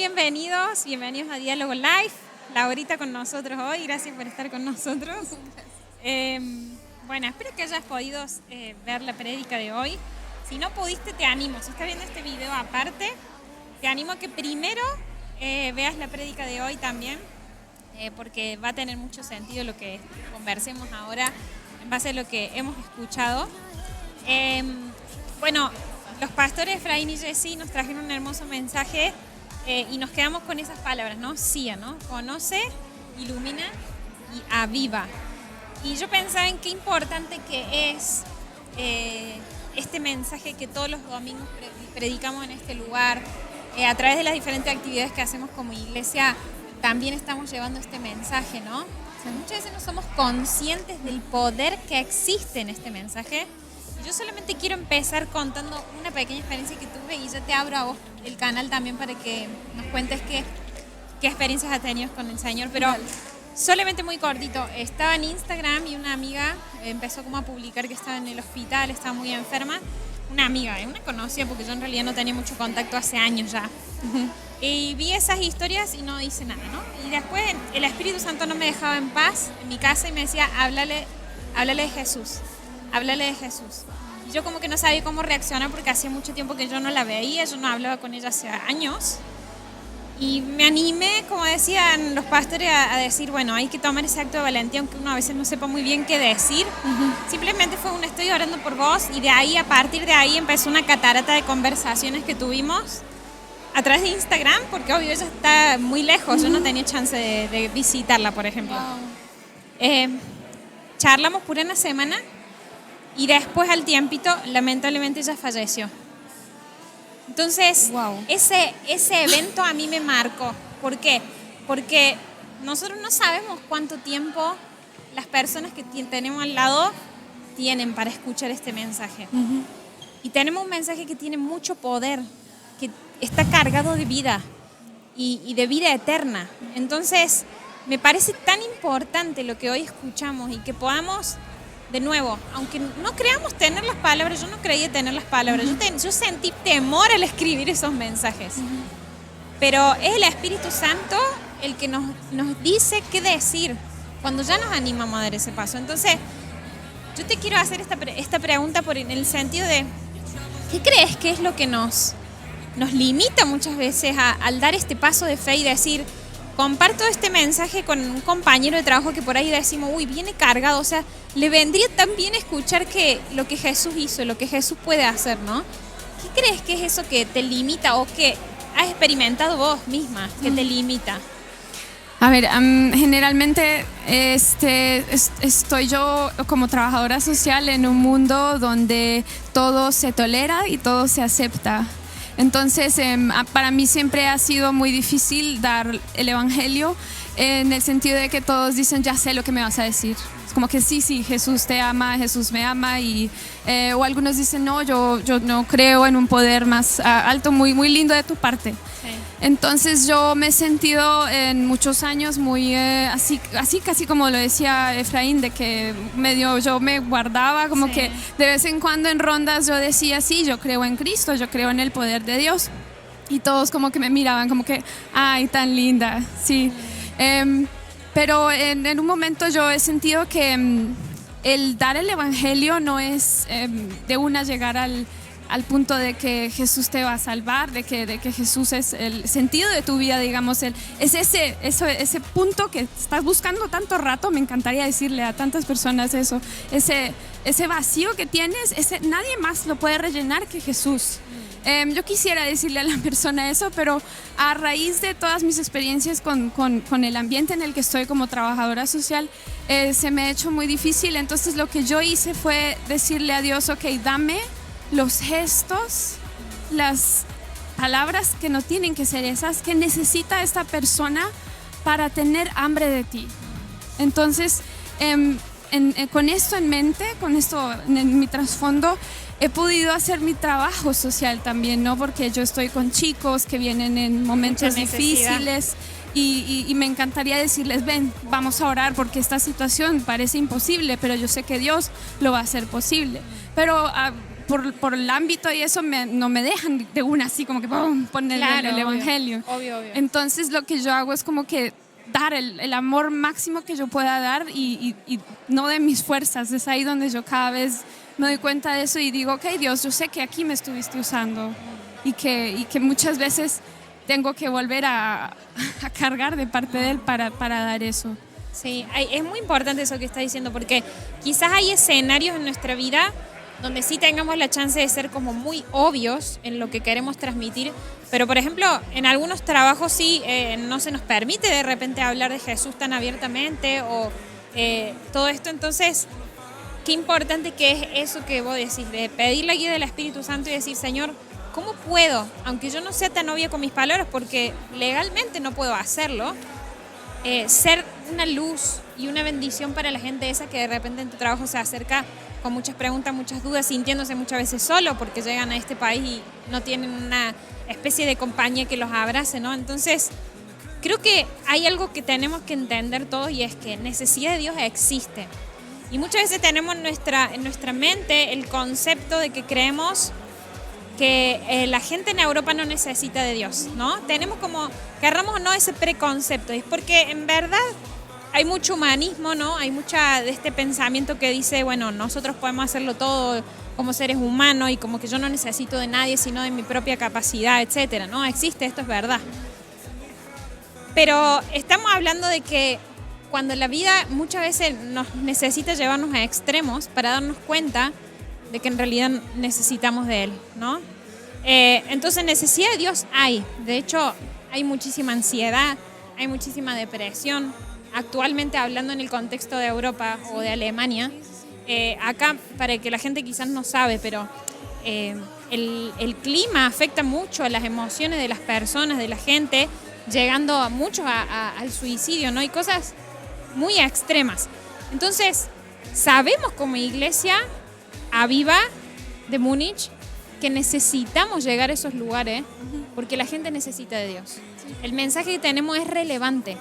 bienvenidos a Diálogo Live. Laurita con nosotros hoy, gracias por estar con nosotros. Bueno, espero que hayas podido ver la prédica de hoy. Si no pudiste, te animo, si estás viendo este video aparte, te animo a que primero veas la prédica de hoy también, porque va a tener mucho sentido lo que conversemos ahora en base a lo que hemos escuchado. Bueno, los pastores Efraín y Jessy nos trajeron un hermoso mensaje y nos quedamos con esas palabras, ¿no? CIA, ¿no? Conoce, ilumina y aviva. Y yo pensaba en qué importante que es este mensaje que todos los domingos predicamos en este lugar. A través de las diferentes actividades que hacemos como iglesia, también estamos llevando este mensaje, ¿no? O sea, muchas veces no somos conscientes del poder que existe en este mensaje. Yo solamente quiero empezar contando una pequeña experiencia que tuve y ya te abro a vos el canal también para que nos cuentes qué experiencias has tenido con el Señor, pero solamente muy cortito. Estaba en Instagram y una amiga empezó como a publicar que estaba en el hospital, estaba muy enferma. Una amiga, una conocida, porque yo en realidad no tenía mucho contacto hace años ya. Y vi esas historias y no hice nada, ¿no? Y después el Espíritu Santo no me dejaba en paz en mi casa y me decía, háblale de Jesús. Háblale de Jesús. Y yo como que no sabía cómo reaccionar porque hacía mucho tiempo que yo no la veía, yo no hablaba con ella hace años. Y me animé, como decían los pastores, a decir, bueno, hay que tomar ese acto de valentía, aunque uno a veces no sepa muy bien qué decir. Simplemente fue un estoy orando por vos y de ahí, a partir de ahí, empezó una catarata de conversaciones que tuvimos a través de Instagram, porque obvio ella está muy lejos, yo no tenía chance de visitarla, por ejemplo. Charlamos por una semana. Y después al tiempito, lamentablemente ella falleció. Entonces, ese evento a mí me marcó. ¿Por qué? Porque nosotros no sabemos cuánto tiempo las personas que tenemos al lado tienen para escuchar este mensaje. Y tenemos un mensaje que tiene mucho poder, que está cargado de vida y de vida eterna. Entonces, me parece tan importante lo que hoy escuchamos y que podamos... De nuevo, aunque no creamos tener las palabras, yo no creía tener las palabras, yo sentí temor al escribir esos mensajes. Pero es el Espíritu Santo el que nos dice qué decir cuando ya nos animamos a dar ese paso. Entonces, yo te quiero hacer esta pregunta en el sentido de, ¿qué crees que es lo que nos limita muchas veces al dar este paso de fe y decir... Comparto este mensaje con un compañero de trabajo que por ahí decimos, uy, viene cargado, o sea, le vendría tan bien escuchar que lo que Jesús hizo, lo que Jesús puede hacer, ¿no? ¿Qué crees que es eso que te limita o que has experimentado vos misma que te limita? A ver, generalmente estoy yo como trabajadora social en un mundo donde todo se tolera y todo se acepta. Entonces, para mí siempre ha sido muy difícil dar el evangelio en el sentido de que todos dicen, ya sé lo que me vas a decir. Es como que sí, Jesús te ama, Jesús me ama, o algunos dicen, no, yo no creo en un poder más alto, muy, muy lindo de tu parte. Sí. Entonces yo me he sentido en muchos años muy así casi como lo decía Efraín, de que yo me guardaba como que de vez en cuando en rondas yo decía, sí, yo creo en Cristo, yo creo en el poder de Dios. Y todos como que me miraban como que, ay, tan linda, sí. Pero en un momento yo he sentido que el dar el evangelio no es de una llegar al punto de que Jesús te va a salvar, de que Jesús es el sentido de tu vida, digamos, es ese punto que estás buscando tanto rato. Me encantaría decirle a tantas personas eso, ese vacío que tienes, nadie más lo puede rellenar que Jesús. Yo quisiera decirle a la persona eso, pero a raíz de todas mis experiencias con el ambiente en el que estoy como trabajadora social, se me ha hecho muy difícil. Entonces lo que yo hice fue decirle a Dios, ok, dame los gestos, las palabras que no tienen que ser esas, que necesita esta persona para tener hambre de ti. Entonces, con esto en mente, con esto en mi trasfondo, he podido hacer mi trabajo social también, ¿no? Porque yo estoy con chicos que vienen en momentos difíciles y me encantaría decirles, ven, vamos a orar porque esta situación parece imposible, pero yo sé que Dios lo va a hacer posible. Pero por el ámbito y eso no me dejan de una así como que ¡pum! Poner Claro, el obvio, evangelio. obvio. Entonces lo que yo hago es como que dar el amor máximo que yo pueda dar y no de mis fuerzas. Es ahí donde yo cada vez me doy cuenta de eso y digo, ok, Dios, yo sé que aquí me estuviste usando y que muchas veces tengo que volver a cargar de parte de Él para dar eso. Sí, es muy importante eso que está diciendo, porque quizás hay escenarios en nuestra vida donde sí tengamos la chance de ser como muy obvios en lo que queremos transmitir, pero por ejemplo, en algunos trabajos sí no se nos permite de repente hablar de Jesús tan abiertamente o todo esto. Entonces, qué importante que es eso que vos decís, de pedir la guía del Espíritu Santo y decir, Señor, ¿cómo puedo, aunque yo no sea tan obvia con mis palabras, porque legalmente no puedo hacerlo, ser una luz y una bendición para la gente esa que de repente en tu trabajo se acerca con muchas preguntas, muchas dudas, sintiéndose muchas veces solo porque llegan a este país y no tienen una especie de compañía que los abrace, ¿no? Entonces, creo que hay algo que tenemos que entender todos y es que necesidad de Dios existe. Y muchas veces tenemos en nuestra mente el concepto de que creemos que la gente en Europa no necesita de Dios, ¿no? Tenemos como, querramos o no, ese preconcepto. Es porque en verdad hay mucho humanismo, ¿no? Hay mucha de este pensamiento que dice, bueno, nosotros podemos hacerlo todo como seres humanos y como que yo no necesito de nadie sino de mi propia capacidad, etcétera, ¿no? Existe, esto es verdad. Pero estamos hablando de que cuando la vida muchas veces nos necesita llevarnos a extremos para darnos cuenta de que en realidad necesitamos de Él, ¿no? Entonces necesidad de Dios hay. De hecho, hay muchísima ansiedad, hay muchísima depresión. Actualmente, hablando en el contexto de Europa o de Alemania, acá, para que la gente quizás no sabe, pero el clima afecta mucho a las emociones de las personas, de la gente, llegando a muchos al suicidio, ¿no? Hay cosas muy extremas. Entonces, sabemos como iglesia Aviva de Múnich que necesitamos llegar a esos lugares porque la gente necesita de Dios. El mensaje que tenemos es relevante.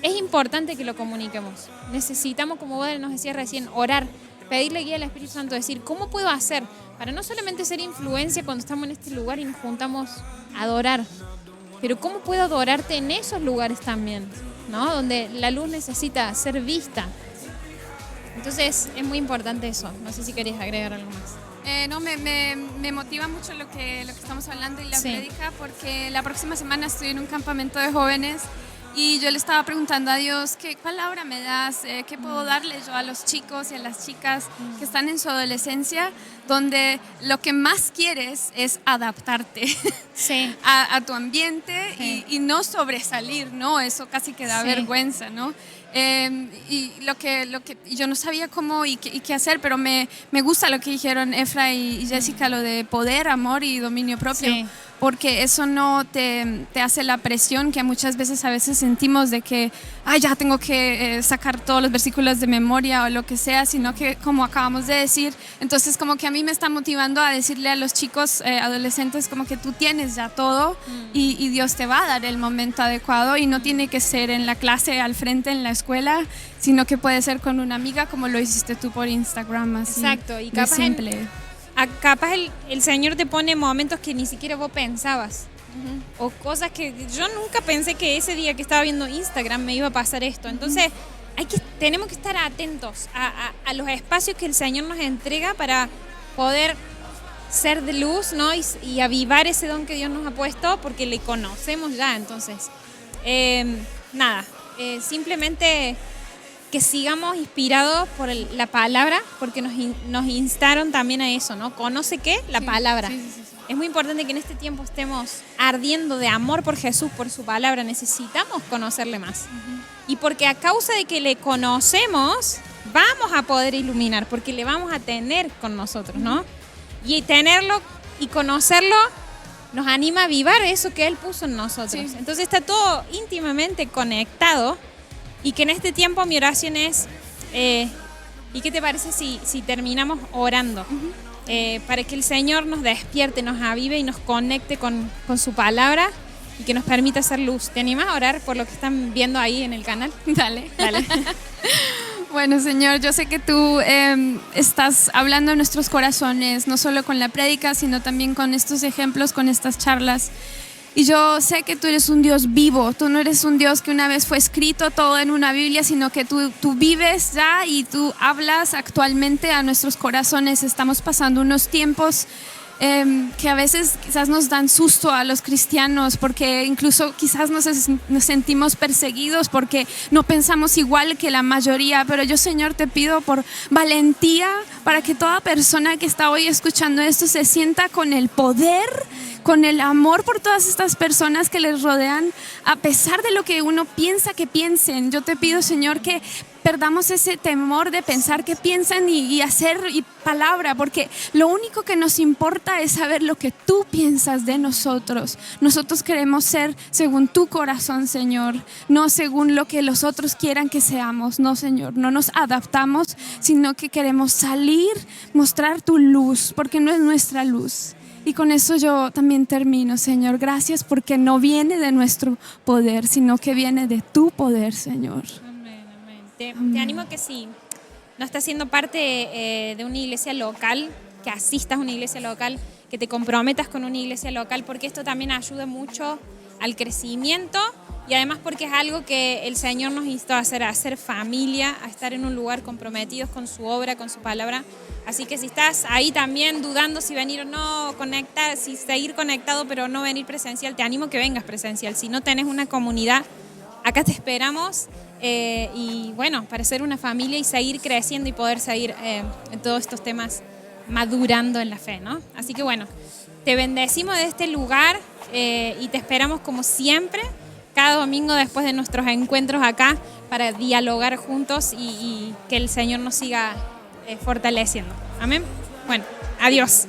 Es importante que lo comuniquemos. Necesitamos, como vos nos decías recién, orar, pedirle guía al Espíritu Santo, decir, ¿cómo puedo hacer para no solamente ser influencia cuando estamos en este lugar y nos juntamos a adorar, pero cómo puedo adorarte en esos lugares también, ¿no? Donde la luz necesita ser vista. Entonces es muy importante eso. No sé si querías agregar algo más. No, me motiva mucho lo que estamos hablando y la prédica, porque la próxima semana estoy en un campamento de jóvenes y yo le estaba preguntando a Dios, ¿qué palabra me das? ¿Qué puedo darle yo a los chicos y a las chicas que están en su adolescencia, donde lo que más quieres es adaptarte a tu ambiente y no sobresalir, ¿no? Eso casi que da vergüenza, ¿no? Y yo no sabía cómo y qué hacer, pero me gusta lo que dijeron Efra y Jessica, lo de poder, amor y dominio propio, porque eso no te hace la presión que muchas veces a veces sentimos de que ya tengo que sacar todos los versículos de memoria o lo que sea, sino que, como acabamos de decir, entonces como que a mí me está motivando a decirle a los chicos adolescentes como que tú tienes ya todo y Dios te va a dar el momento adecuado y no tiene que ser en la clase al frente en la escuela, sino que puede ser con una amiga como lo hiciste tú por Instagram, así. Exacto, y capaz simple. Capaz el Señor te pone momentos que ni siquiera vos pensabas. O cosas que yo nunca pensé que ese día que estaba viendo Instagram me iba a pasar esto. Entonces tenemos que estar atentos a los espacios que el Señor nos entrega para poder ser de luz, ¿no? Y avivar ese don que Dios nos ha puesto porque le conocemos ya. Entonces, simplemente que sigamos inspirados por la palabra, porque nos instaron también a eso, ¿no? ¿Conoce qué? La palabra. Sí. Es muy importante que en este tiempo estemos ardiendo de amor por Jesús, por su palabra. Necesitamos conocerle más. Y porque a causa de que le conocemos, vamos a poder iluminar, porque le vamos a tener con nosotros, ¿no? Y tenerlo y conocerlo nos anima a avivar eso que Él puso en nosotros. Sí. Entonces está todo íntimamente conectado. Y que en este tiempo mi oración es, ¿y qué te parece si terminamos orando? Para que el Señor nos despierte, nos avive y nos conecte con su palabra y que nos permita hacer luz. ¿Te animas a orar por lo que están viendo ahí en el canal? Dale. Bueno, Señor, yo sé que tú estás hablando en nuestros corazones, no solo con la prédica, sino también con estos ejemplos, con estas charlas. Y yo sé que tú eres un Dios vivo, tú no eres un Dios que una vez fue escrito todo en una Biblia, sino que tú vives ya y tú hablas actualmente a nuestros corazones. Estamos pasando unos tiempos que a veces quizás nos dan susto a los cristianos, porque incluso quizás nos sentimos perseguidos porque no pensamos igual que la mayoría, pero yo, Señor, te pido por valentía para que toda persona que está hoy escuchando esto se sienta con el poder, con el amor por todas estas personas que les rodean, a pesar de lo que uno piensa que piensen. Yo te pido, Señor, que perdamos ese temor de pensar qué piensan y hacer y palabra, porque lo único que nos importa es saber lo que tú piensas de nosotros. Nosotros queremos ser según tu corazón, Señor, no según lo que los otros quieran que seamos. No, Señor, no nos adaptamos, sino que queremos salir, mostrar tu luz, porque no es nuestra luz. Y con eso yo también termino, Señor. Gracias porque no viene de nuestro poder, sino que viene de tu poder, Señor. Amén, amén. Te animo a que si no estás siendo parte de una iglesia local, que asistas a una iglesia local, que te comprometas con una iglesia local, porque esto también ayuda mucho al crecimiento y además porque es algo que el Señor nos instó a hacer familia, a estar en un lugar comprometidos con su obra, con su palabra. Así que si estás ahí también dudando si venir o no, si seguir conectado pero no venir presencial, te animo a que vengas presencial. Si no tenés una comunidad, acá te esperamos y bueno, para ser una familia y seguir creciendo y poder seguir en todos estos temas madurando en la fe, ¿no? Así que bueno, te bendecimos de este lugar y te esperamos como siempre cada domingo después de nuestros encuentros acá para dialogar juntos y que el Señor nos siga fortaleciendo. Amén. Bueno, adiós.